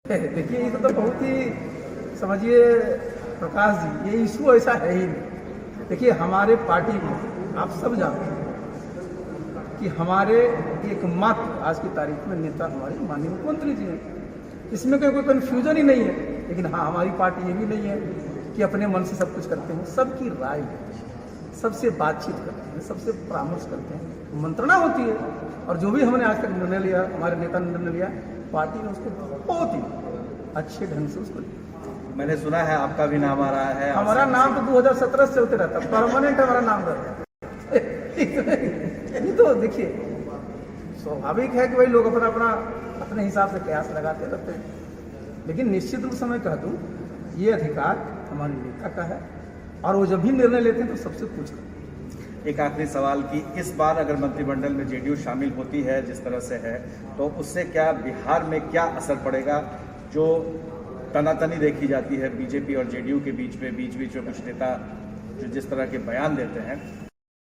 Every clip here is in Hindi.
देखिए ये तो बहुत ही समझिए प्रकाश जी, ये इशू ऐसा है ही नहीं। देखिए हमारे पार्टी में आप सब जानते हैं कि हमारे एकमात्र आज की तारीख में नेता हमारे माननीय मुख्यमंत्री जी हैं। इसमें कोई कन्फ्यूजन ही नहीं है। लेकिन हाँ, हमारी पार्टी ये भी नहीं है कि अपने मन से सब कुछ करते हैं। सबकी राय लेते हैं, सबसे बातचीत करते हैं, सबसे परामर्श करते हैं, मंत्रणा होती है। और जो भी हमने आज तक निर्णय लिया, हमारे नेता ने निर्णय लिया, पार्टी ने उसको बहुत ही अच्छे ढंग से उसको लिया। मैंने सुना है आपका भी नाम आ रहा है। हमारा नाम तो 2017 से चलते रहता, परमानेंट हमारा नाम रहता है। ये तो देखिए स्वाभाविक है कि भाई लोग अपने हिसाब से कयास लगाते रहते हैं। लेकिन निश्चित रूप से मैं कह दूं, ये अधिकार हमारे नेता का है और वो जब भी निर्णय लेते हैं तो सबसे पूछ करते हैं। एक आखिरी सवाल कि इस बार अगर मंत्रिमंडल में जेडीयू शामिल होती है जिस तरह से है, तो उससे क्या बिहार में क्या असर पड़ेगा? जो तनातनी देखी जाती है बीजेपी और जेडीयू के बीच में कुछ नेता जो जिस तरह के बयान देते हैं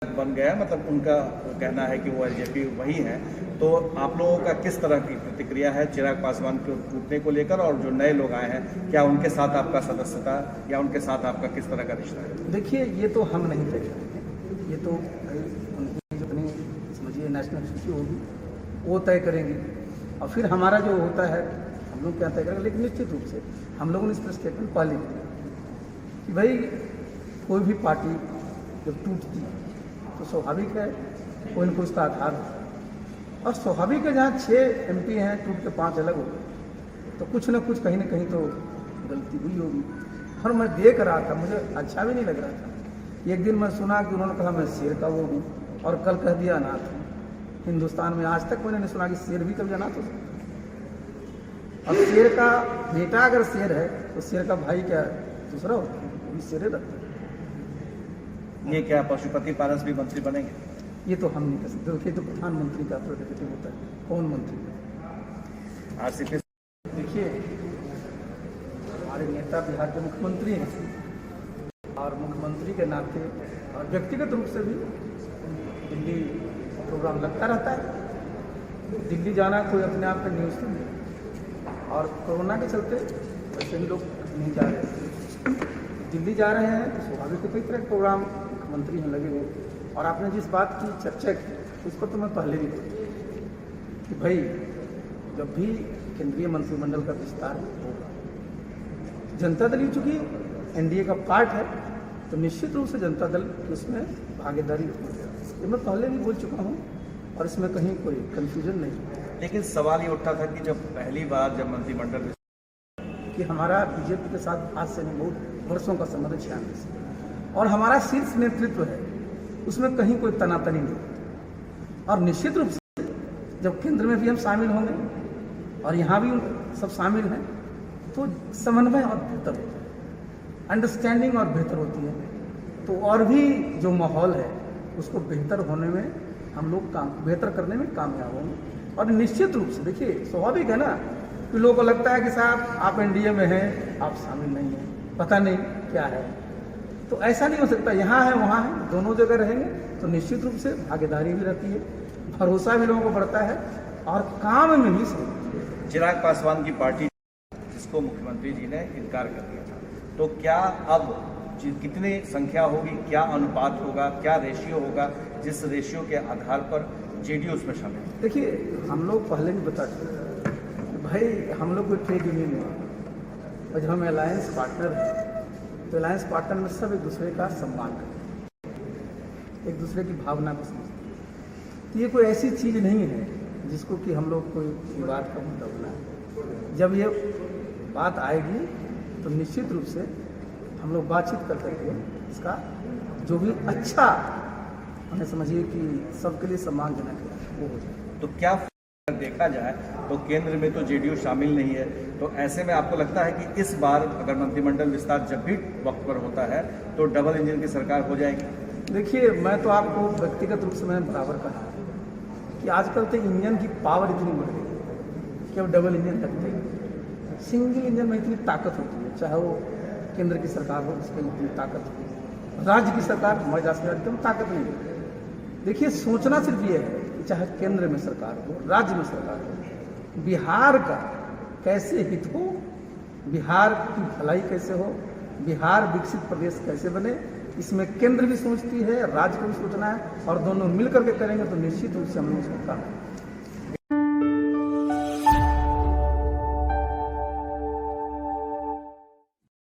बन गया, मतलब उनका कहना है कि वो एलजेपी वही है। तो आप लोगों का किस तरह की प्रतिक्रिया है चिराग पासवान को टूटने को लेकर, और जो नए लोग आए हैं क्या उनके साथ आपका सदस्यता या उनके साथ आपका किस तरह का रिश्ता है? देखिए ये तो हम नहीं तय करेंगे, ये तो उनकी जो अपनी समझिए नेशनल इश्यू होगी वो तय करेंगे और फिर हमारा जो होता है हम लोग क्या तय करेंगे। लेकिन निश्चित रूप से हम लोगों ने इस पर स्टेटमेंट पहले दिया कि भाई कोई भी पार्टी जब टूटती है तो स्वाभाविक है कोई न कोई उसका आधार है। और स्वाभाविक है जहाँ 6 MP हैं टूट के 5 अलग हो गए तो कुछ न कुछ कहीं ना कहीं तो गलती हुई होगी। और मैं देख रहा था, मुझे अच्छा भी नहीं लग रहा था। एक दिन मैं सुना कि उन्होंने कहा मैं शेर का वो हूँ और कल कह दिया अनाथ हूँ। हिंदुस्तान में आज तक मैंने नहीं सुना कि शेर भी कभी अनाथ हो सकता। अब शेर का बेटा अगर शेर है तो शेर का भाई क्या दूसरा होता है, वो भी शेरे रखता है। ये क्या पशुपति पारस भी मंत्री बनेंगे? ये तो हम नहीं कर सकते। देखिए तो प्रधानमंत्री का प्रेरोगेटिव होता है, कौन मंत्री है। आरसीपी देखिए हमारे नेता बिहार के मुख्यमंत्री हैं और मुख्यमंत्री के नाते और व्यक्तिगत रूप से भी दिल्ली प्रोग्राम लगता रहता है। दिल्ली जाना कोई अपने आप का न्यूज़ नहीं है और कोरोना के चलते वैसे भी लोग नहीं जा रहे हैं। दिल्ली जा रहे हैं तो स्वाभाविक है, कई तरह के प्रोग्राम मुख्यमंत्री हैं लगे हुए। और आपने जिस बात की चर्चा की उस पर तो मैं पहले भी बोला कि भाई जब भी केंद्रीय मंत्रिमंडल का विस्तार होगा, जनता दल चूंकि एनडीए का पार्ट है तो निश्चित रूप से जनता दल उसमें भागीदारी होगी। ये मैं पहले भी बोल चुका हूँ और इसमें कहीं कोई कन्फ्यूजन नहीं। लेकिन सवाल ये उठा था कि जब पहली बार जब मंत्रिमंडल कि हमारा बीजेपी के साथ आज से नहीं बहुत वर्षों का संबंध 96 से और हमारा शीर्ष नेतृत्व है, उसमें कहीं कोई तनातनी नहीं। और निश्चित रूप से जब केंद्र में भी हम शामिल होंगे और यहाँ भी सब शामिल हैं तो समन्वय और बेहतर होता है, अंडरस्टैंडिंग और बेहतर होती है। तो और भी जो माहौल है उसको बेहतर होने में हम लोग बेहतर करने में कामयाब होंगे। और निश्चित रूप से देखिए स्वाभाविक है ना कि लोगों को लगता है कि साहब आप एनडीए में हैं, आप शामिल नहीं हैं, पता नहीं क्या है। तो ऐसा नहीं हो सकता, यहाँ है वहाँ है, दोनों जगह रहेंगे तो निश्चित रूप से भागीदारी भी रहती है, भरोसा भी लोगों को बढ़ता है और काम में भी सही। चिराग पासवान की पार्टी जिसको मुख्यमंत्री जी ने इनकार कर दिया था, तो क्या अब कितनी संख्या होगी, क्या अनुपात होगा, क्या रेशियो होगा जिस रेशियो के आधार पर जेडीयू उसमें शामिल है? देखिए हम लोग पहले भी बता चुके कि भाई हम लोग कोई ट्रेड यूनियन नहीं और जब हम अलायंस पार्टनर हैं तो अलायंस पार्टनर में सब एक दूसरे का सम्मान करते हैं, एक दूसरे की भावना को समझते हैं। तो ये कोई ऐसी चीज़ नहीं है जिसको कि हम लोग कोई विवाद का मुद्दा बनाए। जब ये बात आएगी तो निश्चित रूप से हम लोग बातचीत कर करके इसका जो भी अच्छा हमें समझिए कि सबके लिए सम्मानजनक है वो हो जाए। तो क्या देखा जाए तो केंद्र में तो जेडीयू शामिल नहीं है, तो ऐसे में आपको लगता है कि इस बार अगर मंत्रिमंडल विस्तार जब भी वक्त पर होता है तो डबल इंजन की सरकार हो जाएगी? देखिए मैं तो आपको व्यक्तिगत रूप से मैंने बराबर कहा कि आजकल तो इंजन की पावर इतनी बढ़ गई कि अब डबल इंजन लगते हैं। सिंगल इंजन में इतनी ताकत होती है, चाहे वो केंद्र की सरकार हो उसमें इतनी ताकत हो, राज्य की सरकार हमारे जात में एकदम ताकत नहीं है। देखिए सोचना सिर्फ ये है कि चाहे केंद्र में सरकार हो, राज्य में सरकार हो, बिहार का कैसे हित हो, बिहार की भलाई कैसे हो, बिहार विकसित प्रदेश कैसे बने, इसमें केंद्र भी सोचती है, राज्य को भी सोचना है, और दोनों मिलकर के करेंगे तो निश्चित रूप से हम लोग उसको काम